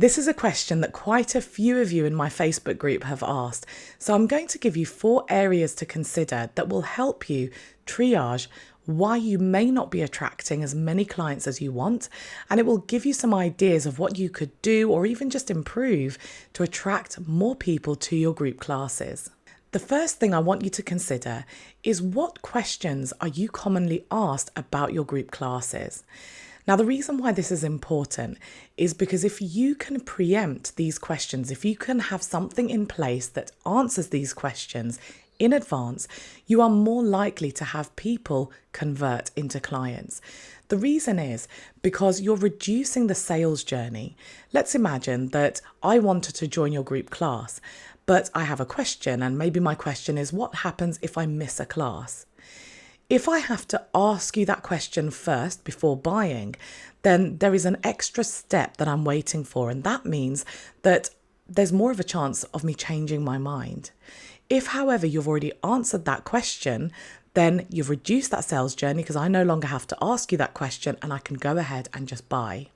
This is a question that quite a few of you in my Facebook group have asked, so I'm going to give you 4 areas to consider that will help you triage why you may not be attracting as many clients as you want, and it will give you some ideas of what you could do or even just improve to attract more people to your group classes. The first thing I want you to consider is what questions are you commonly asked about your group classes? Now, the reason why this is important is because if you can preempt these questions, if you can have something in place that answers these questions in advance, you are more likely to have people convert into clients. The reason is because you're reducing the sales journey. Let's imagine that I wanted to join your group class, but I have a question, and maybe my question is, what happens if I miss a class? If I have to ask you that question first before buying, then there is an extra step that I'm waiting for, and that means that there's more of a chance of me changing my mind. If, however, you've already answered that question, then you've reduced that sales journey because I no longer have to ask you that question and I can go ahead and just buy.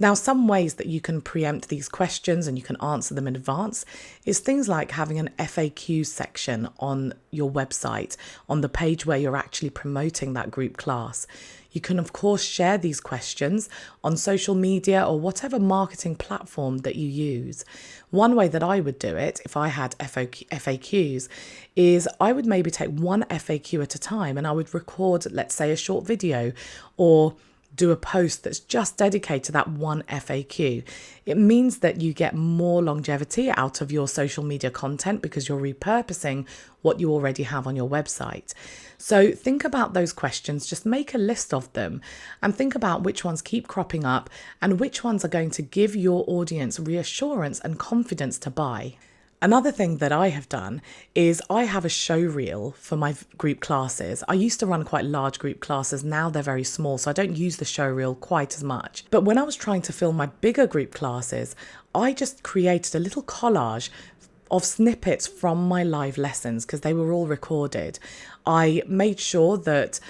Now, some ways that you can preempt these questions and you can answer them in advance is things like having an FAQ section on your website, on the page where you're actually promoting that group class. You can, of course, share these questions on social media or whatever marketing platform that you use. One way that I would do it, if I had FAQs, is I would maybe take one FAQ at a time and I would record, let's say, a short video or do a post that's just dedicated to that one FAQ. It means that you get more longevity out of your social media content because you're repurposing what you already have on your website. So think about those questions, just make a list of them and think about which ones keep cropping up and which ones are going to give your audience reassurance and confidence to buy. Another thing that I have done is I have a show reel for my group classes. I used to run quite large group classes. Now they're very small, so I don't use the show reel quite as much. But when I was trying to film my bigger group classes, I just created a little collage of snippets from my live lessons because they were all recorded. I made sure that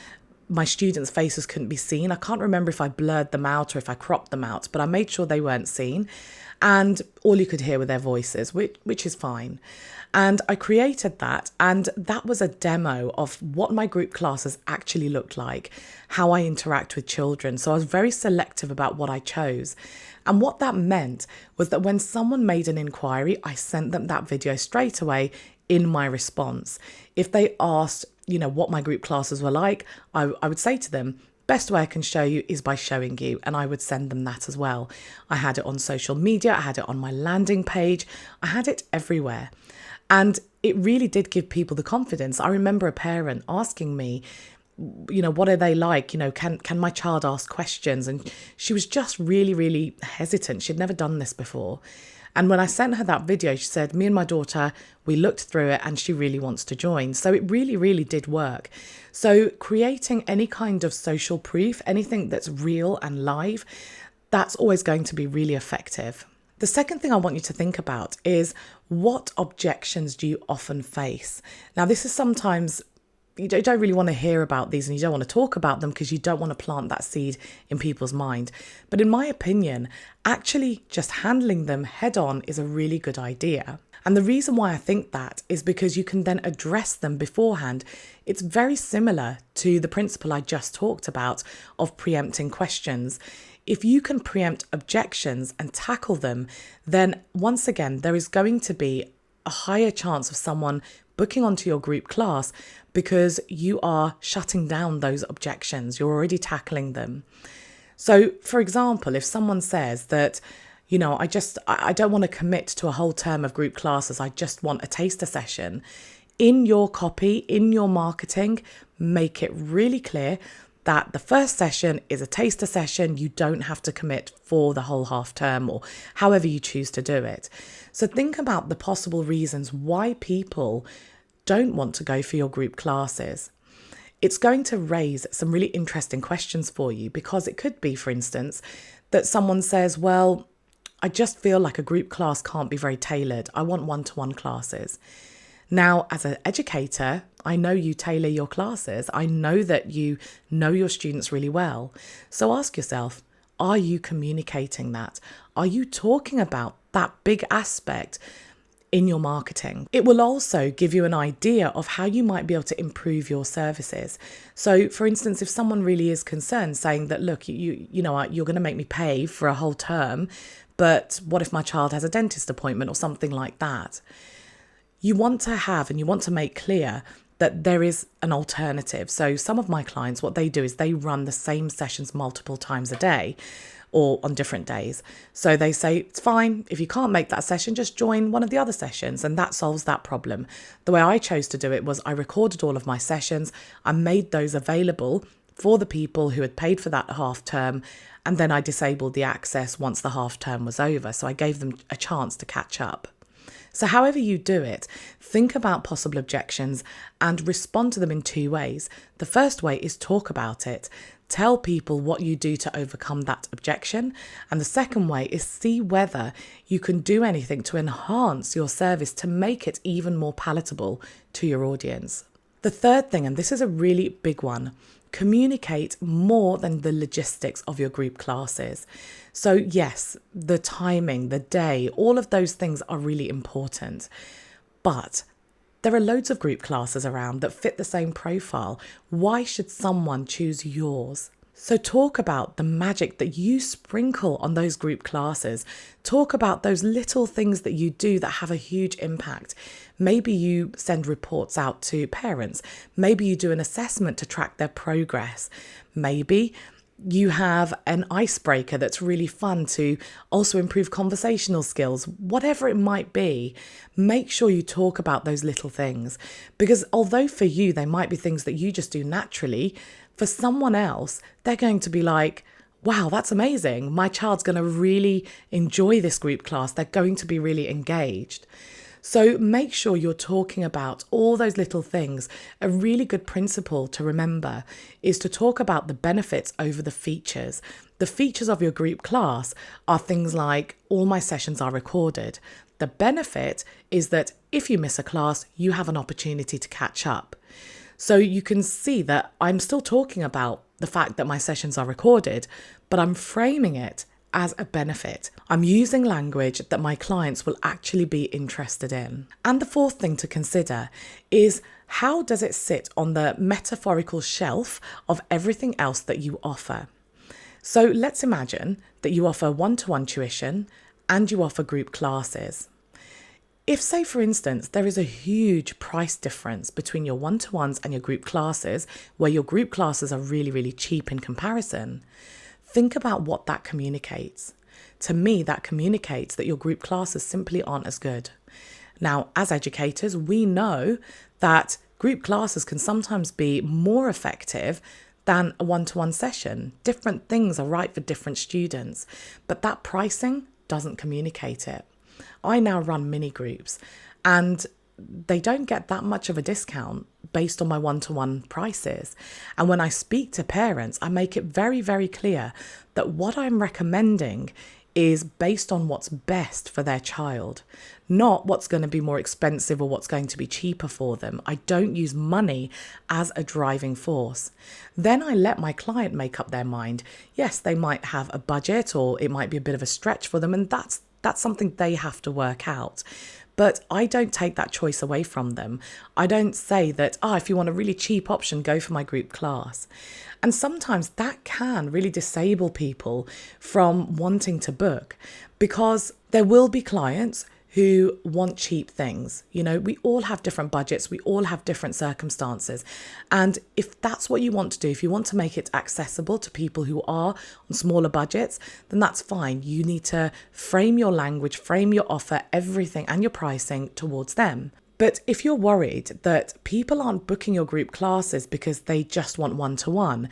my students' faces couldn't be seen. I can't remember if I blurred them out or if I cropped them out, but I made sure they weren't seen. And all you could hear were their voices, which is fine. And I created that, and that was a demo of what my group classes actually looked like, how I interact with children. So I was very selective about what I chose. And what that meant was that when someone made an inquiry, I sent them that video straight away in my response. If they asked, what my group classes were like, I would say to them, best way I can show you is by showing you, and I would send them that as well. I had it on social media, I had it on my landing page, I had it everywhere. And it really did give people the confidence. I remember a parent asking me, what are they like? Can my child ask questions? And she was just really, really hesitant. She'd never done this before. And when I sent her that video, she said, me and my daughter, we looked through it and she really wants to join. So it really, really did work. So creating any kind of social proof, anything that's real and live, that's always going to be really effective. The second thing I want you to think about is what objections do you often face? Now, this is sometimes you don't really want to hear about these and you don't want to talk about them because you don't want to plant that seed in people's mind. But in my opinion, actually just handling them head on is a really good idea. And the reason why I think that is because you can then address them beforehand. It's very similar to the principle I just talked about of preempting questions. If you can preempt objections and tackle them, then once again, there is going to be a higher chance of someone booking onto your group class because you are shutting down those objections. You're already tackling them. So, for example, if someone says that, I don't want to commit to a whole term of group classes, I just want a taster session, in your copy, in your marketing, make it really clear that the first session is a taster session. You don't have to commit for the whole half term or however you choose to do it. So think about the possible reasons why people don't want to go for your group classes. It's going to raise some really interesting questions for you because it could be, for instance, that someone says, well, I just feel like a group class can't be very tailored. I want one-to-one classes. Now, as an educator, I know you tailor your classes. I know that you know your students really well. So ask yourself, Are you communicating that? Are you talking about that big aspect in your marketing? It will also give you an idea of how you might be able to improve your services. So for instance, if someone really is concerned, saying that, look, you know what, you're going to make me pay for a whole term, but what if my child has a dentist appointment or something like that? You want to have and you want to make clear that there is an alternative. So some of my clients, what they do is they run the same sessions multiple times a day or on different days. So they say, it's fine, if you can't make that session, just join one of the other sessions, and that solves that problem. The way I chose to do it was I recorded all of my sessions, I made those available for the people who had paid for that half term, and then I disabled the access once the half term was over. So I gave them a chance to catch up. So however you do it, think about possible objections and respond to them in two ways. The first way is talk about it. Tell people what you do to overcome that objection. And the second way is see whether you can do anything to enhance your service to make it even more palatable to your audience. The third thing, and this is a really big one, communicate more than the logistics of your group classes. So yes, the timing, the day, all of those things are really important. But there are loads of group classes around that fit the same profile. Why should someone choose yours? So talk about the magic that you sprinkle on those group classes. Talk about those little things that you do that have a huge impact. Maybe you send reports out to parents. Maybe you do an assessment to track their progress. Maybe you have an icebreaker that's really fun to also improve conversational skills. Whatever it might be, make sure you talk about those little things. Because although for you, they might be things that you just do naturally, for someone else, they're going to be like, wow, that's amazing. My child's going to really enjoy this group class. They're going to be really engaged. So make sure you're talking about all those little things. A really good principle to remember is to talk about the benefits over the features. The features of your group class are things like all my sessions are recorded. The benefit is that if you miss a class, you have an opportunity to catch up. So you can see that I'm still talking about the fact that my sessions are recorded, but I'm framing it as a benefit. I'm using language that my clients will actually be interested in. And the fourth thing to consider is, how does it sit on the metaphorical shelf of everything else that you offer? So let's imagine that you offer one-to-one tuition and you offer group classes. If, say, for instance, there is a huge price difference between your one-to-ones and your group classes, where your group classes are really, really cheap in comparison, think about what that communicates. To me, that communicates that your group classes simply aren't as good. Now, as educators, we know that group classes can sometimes be more effective than a one-to-one session. Different things are right for different students, but that pricing doesn't communicate it. I now run mini groups and they don't get that much of a discount based on my one-to-one prices. And when I speak to parents, I make it very, very clear that what I'm recommending is based on what's best for their child, not what's going to be more expensive or what's going to be cheaper for them. I don't use money as a driving force. Then I let my client make up their mind. Yes, they might have a budget or it might be a bit of a stretch for them, and that's something they have to work out. But I don't take that choice away from them. I don't say that, if you want a really cheap option, go for my group class. And sometimes that can really disable people from wanting to book, because there will be clients who want cheap things. You know, we all have different budgets. We all have different circumstances. And if that's what you want to do, if you want to make it accessible to people who are on smaller budgets, then that's fine. You need to frame your language, frame your offer, everything, and your pricing towards them. But if you're worried that people aren't booking your group classes because they just want one-to-one,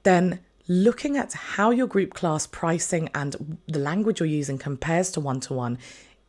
then looking at how your group class pricing and the language you're using compares to one-to-one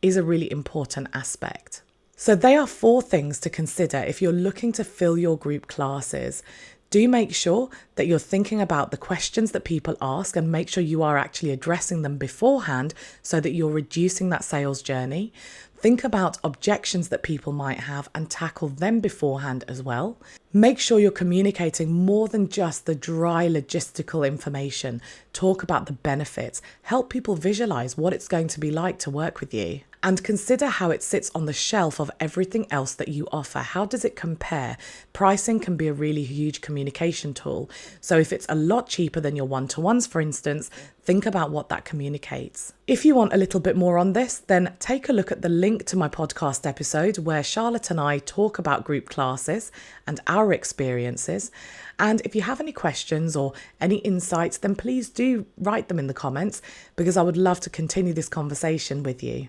is a really important aspect. So they are 4 things to consider if you're looking to fill your group classes. Do make sure that you're thinking about the questions that people ask and make sure you are actually addressing them beforehand so that you're reducing that sales journey. Think about objections that people might have and tackle them beforehand as well. Make sure you're communicating more than just the dry logistical information. Talk about the benefits. Help people visualize what it's going to be like to work with you. And consider how it sits on the shelf of everything else that you offer. How does it compare? Pricing can be a really huge communication tool. So if it's a lot cheaper than your one-to-ones, for instance, think about what that communicates. If you want a little bit more on this, then take a look at the link to my podcast episode where Charlotte and I talk about group classes and our experiences. And if you have any questions or any insights, then please do write them in the comments because I would love to continue this conversation with you.